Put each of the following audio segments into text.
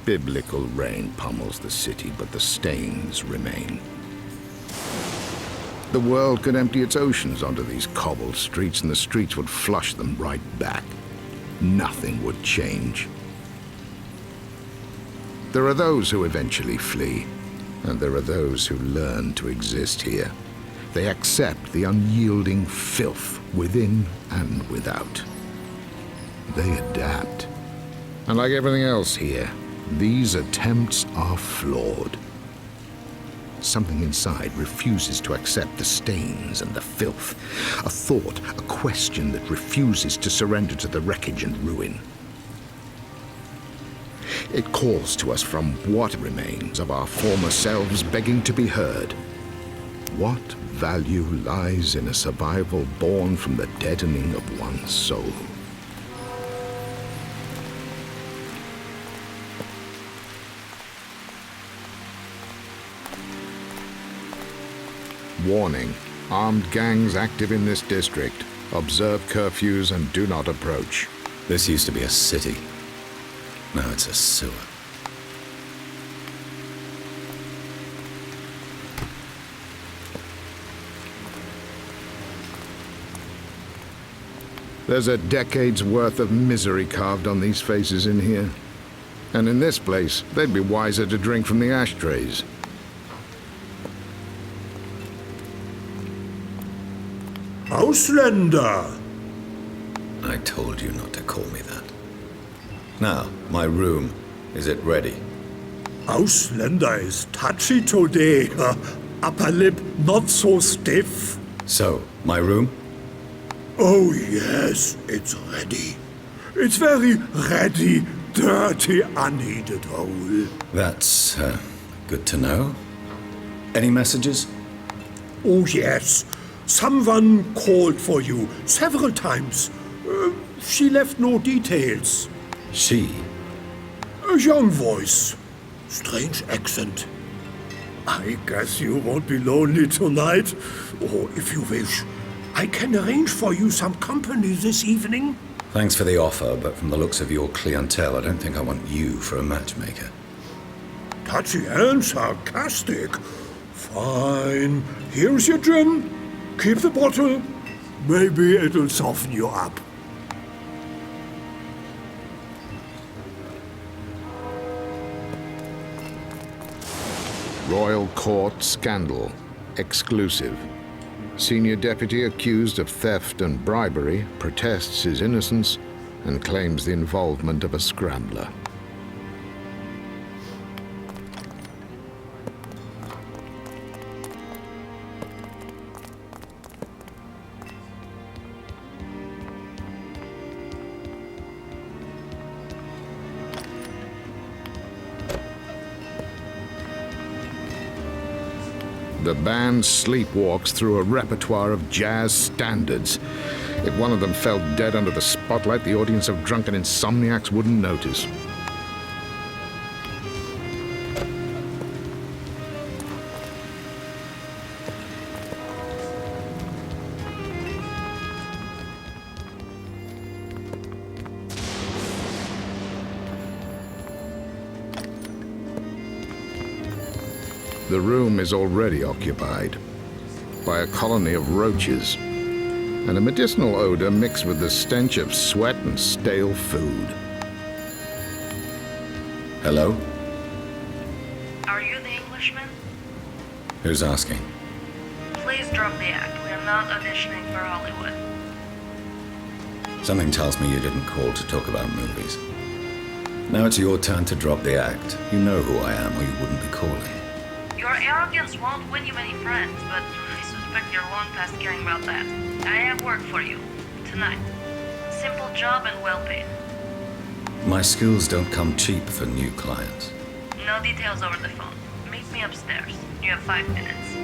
Biblical rain pummels the city, but the stains remain. The world could empty its oceans onto these cobbled streets, and the streets would flush them right back. Nothing would change. There are those who eventually flee, and there are those who learn to exist here. They accept the unyielding filth within and without. They adapt. And like everything else here, these attempts are flawed. Something inside refuses to accept the stains and the filth. A thought, a question that refuses to surrender to the wreckage and ruin. It calls to us from what remains of our former selves, begging to be heard. What value lies in a survival born from the deadening of one's soul? Warning: armed gangs active in this district. Observe curfews and do not approach. This used to be a city. Now it's a sewer. There's a decade's worth of misery carved on these faces in here. And in this place, they'd be wiser to drink from the ashtrays. Ausländer! I told you not to call me that. Now, my room. Is it ready? Ausländer is touchy today. Upper lip not so stiff. So, my room? Oh yes, it's ready. It's very ready, dirty, unheated hole. That's, good to know. Any messages? Oh yes, someone called for you several times. She left no details. She? A young voice. Strange accent. I guess you won't be lonely tonight. Or if you wish, I can arrange for you some company this evening. Thanks for the offer, but from the looks of your clientele, I don't think I want you for a matchmaker. Touchy and sarcastic. Fine. Here's your gin. Keep the bottle. Maybe it'll soften you up. Royal Court scandal. Exclusive. Senior deputy accused of theft and bribery protests his innocence and claims the involvement of a scrambler. The band sleepwalks through a repertoire of jazz standards. If one of them fell dead under the spotlight, the audience of drunken insomniacs wouldn't notice. The room is already occupied by a colony of roaches, and a medicinal odor mixed with the stench of sweat and stale food. Hello? Are you the Englishman? Who's asking? Please drop the act. We are not auditioning for Hollywood. Something tells me you didn't call to talk about movies. Now it's your turn to drop the act. You know who I am, or you wouldn't be calling. Your arrogance won't win you many friends, but I suspect you're long past caring about that. I have work for you. Tonight. Simple job and well paid. My skills don't come cheap for new clients. No details over the phone. Meet me upstairs. You have 5 minutes.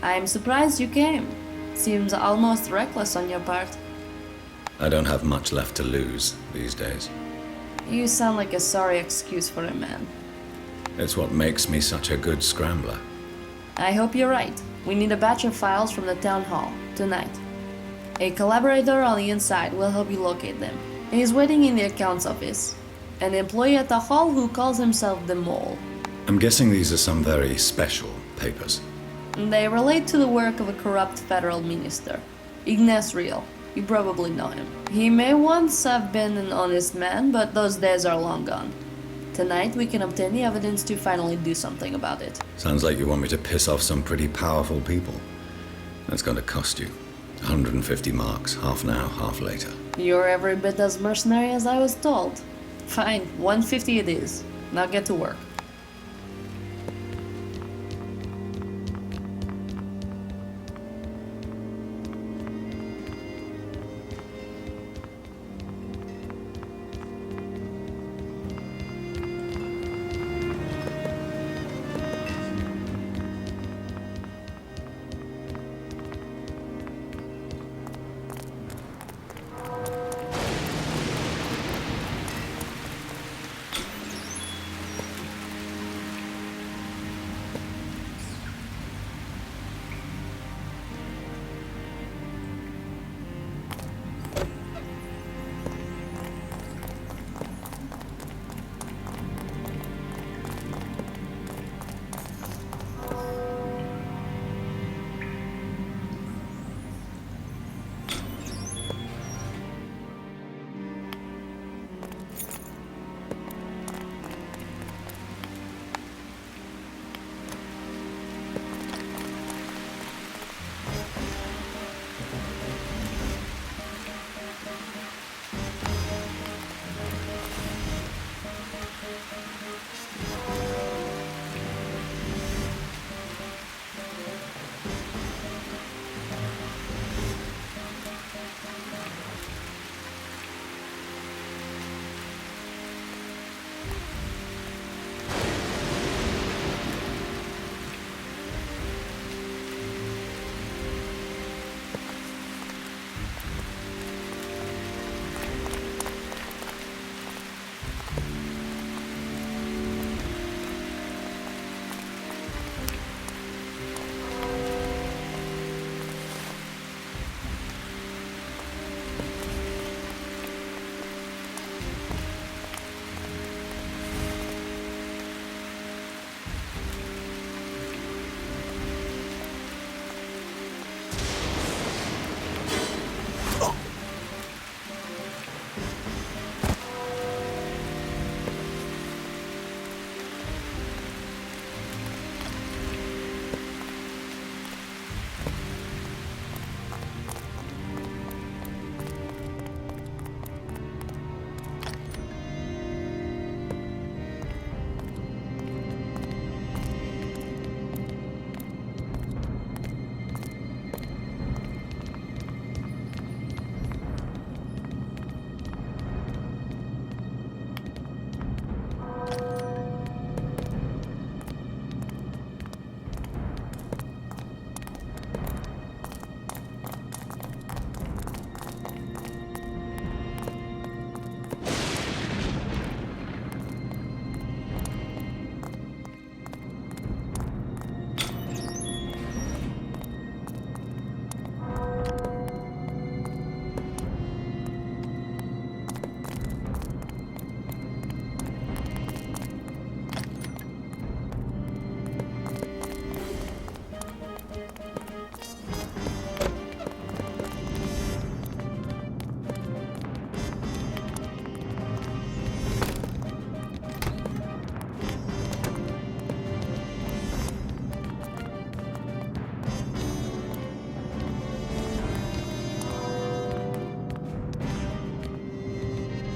I'm surprised you came. Seems almost reckless on your part. I don't have much left to lose these days. You sound like a sorry excuse for a man. It's what makes me such a good scrambler. I hope you're right. We need a batch of files from the town hall, tonight. A collaborator on the inside will help you locate them. He's waiting in the accounts office. An employee at the hall who calls himself the Mole. I'm guessing these are some very special papers. They relate to the work of a corrupt federal minister, Ignace Real. You probably know him. He may once have been an honest man, but those days are long gone. Tonight we can obtain the evidence to finally do something about it. Sounds like you want me to piss off some pretty powerful people. That's going to cost you 150 marks, half now, half later. You're every bit as mercenary as I was told. Fine, 150 it is. Now get to work.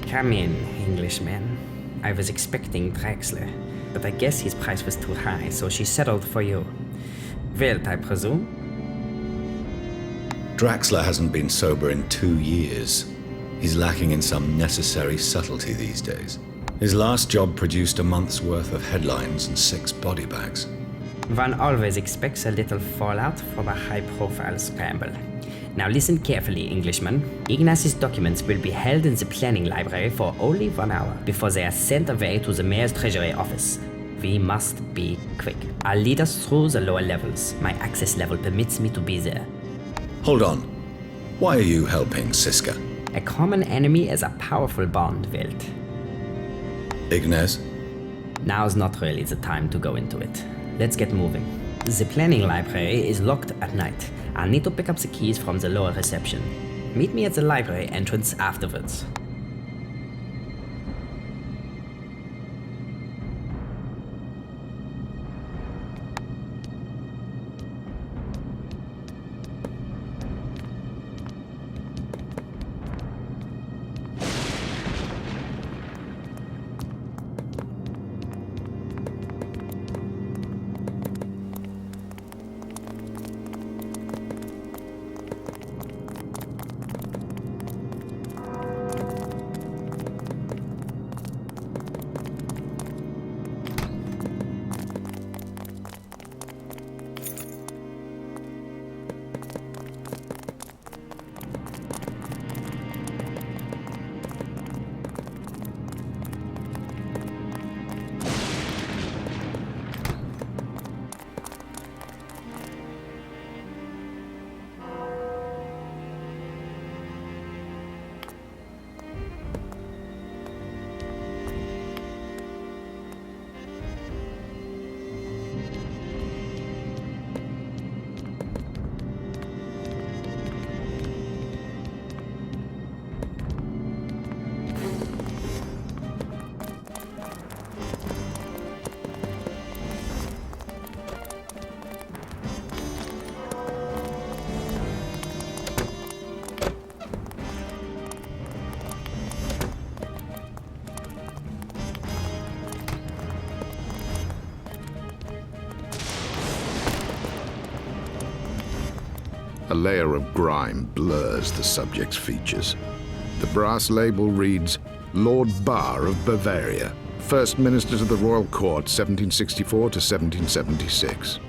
Come in, Englishman. I was expecting Draxler, but I guess his price was too high, so she settled for you. Wilt, I presume? Draxler hasn't been sober in 2 years. He's lacking in some necessary subtlety these days. His last job produced a month's worth of headlines and 6 body bags. One always expects a little fallout from a high-profile scramble. Now listen carefully, Englishman. Ignace's documents will be held in the planning library for only 1 hour before they are sent away to the mayor's treasury office. We must be quick. I'll lead us through the lower levels. My access level permits me to be there. Hold on. Why are you helping Siska? A common enemy is a powerful bond, Welt. Ignes? Now's not really the time to go into it. Let's get moving. The planning library is locked at night. I'll need to pick up the keys from the lower reception. Meet me at the library entrance afterwards. A layer of grime blurs the subject's features. The brass label reads, Lord Bar of Bavaria, First Minister to the Royal Court, 1764 to 1776.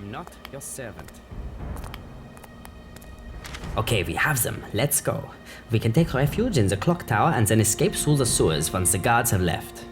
I'm not your servant. Okay, we have them. Let's go. We can take refuge in the clock tower and then escape through the sewers once the guards have left.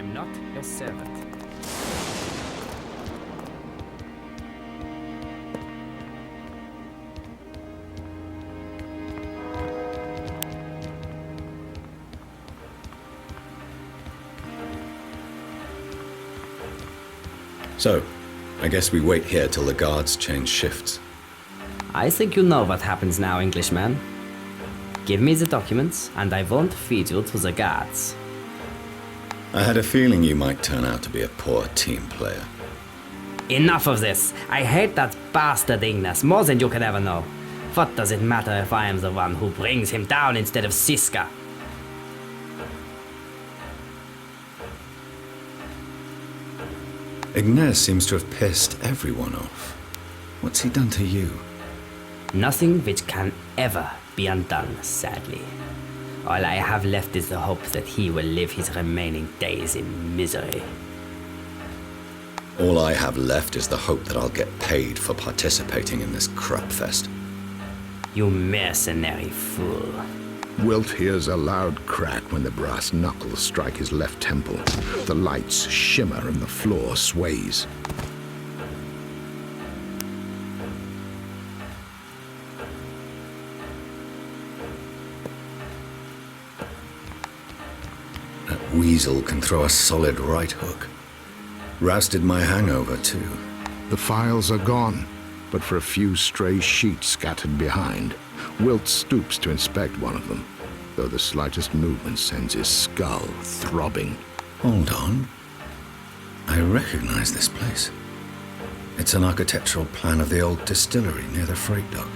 I'm not your servant. So, I guess we wait here till the guards change shifts. I think you know what happens now, Englishman. Give me the documents, and I won't feed you to the guards. I had a feeling you might turn out to be a poor team player. Enough of this! I hate that bastard Ignas more than you could ever know. What does it matter if I am the one who brings him down instead of Siska? Ignes seems to have pissed everyone off. What's he done to you? Nothing which can ever be undone, sadly. All I have left is the hope that he will live his remaining days in misery. All I have left is the hope that I'll get paid for participating in this crap fest. You mercenary fool. Wilt hears a loud crack when the brass knuckles strike his left temple. The lights shimmer and the floor sways. That weasel can throw a solid right hook. Rousted my hangover, too. The files are gone, but for a few stray sheets scattered behind. Wilt stoops to inspect one of them, though the slightest movement sends his skull throbbing. Hold on. I recognize this place. It's an architectural plan of the old distillery near the freight dock.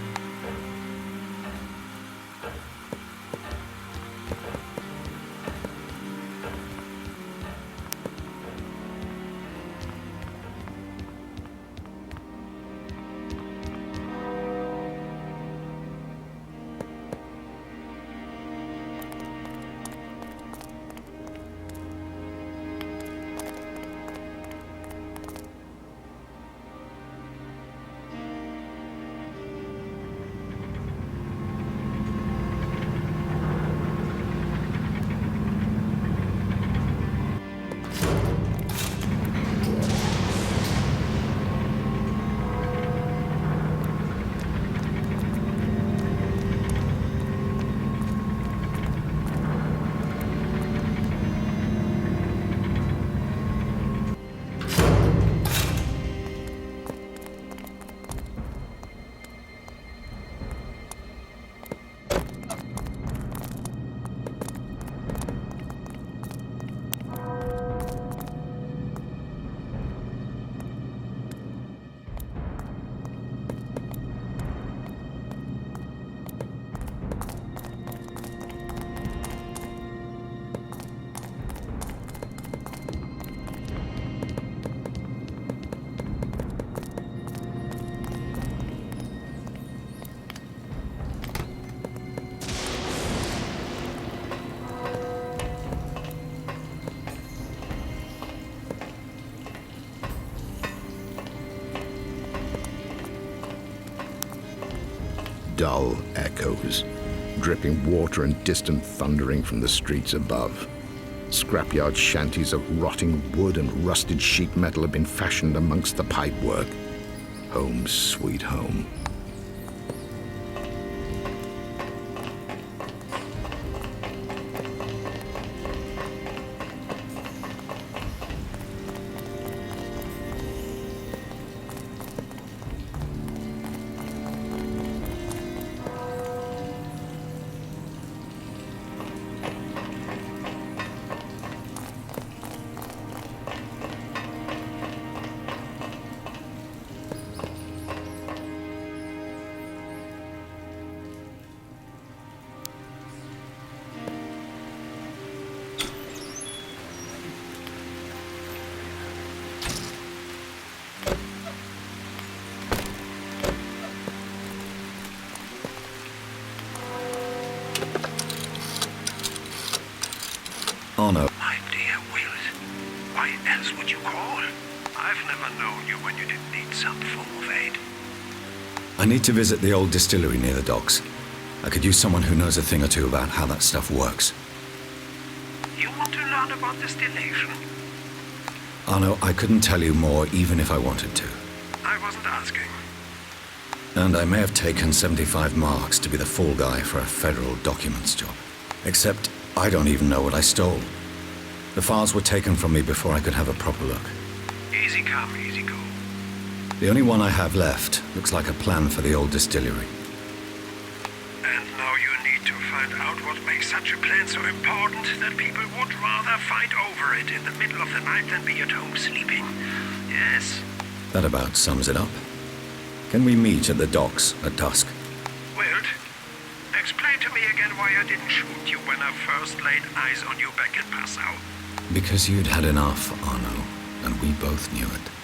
Dull echoes, dripping water and distant thundering from the streets above. Scrapyard shanties of rotting wood and rusted sheet metal have been fashioned amongst the pipework. Home sweet home. Oh no. My dear Wilt, why else would you call? I've never known you when you didn't need some form of aid. I need to visit the old distillery near the docks. I could use someone who knows a thing or two about how that stuff works. You want to learn about distillation? Arno, I couldn't tell you more even if I wanted to. I wasn't asking. And I may have taken 75 marks to be the fall guy for a federal documents job. Except I don't even know what I stole. The files were taken from me before I could have a proper look. Easy come, easy go. The only one I have left looks like a plan for the old distillery. And now you need to find out what makes such a plan so important that people would rather fight over it in the middle of the night than be at home sleeping. Yes. That about sums it up. Can we meet at the docks at dusk? Wilt, explain to me again why I didn't shoot you when I first laid eyes on you back in Passau. Because you'd had enough, Arno, and we both knew it.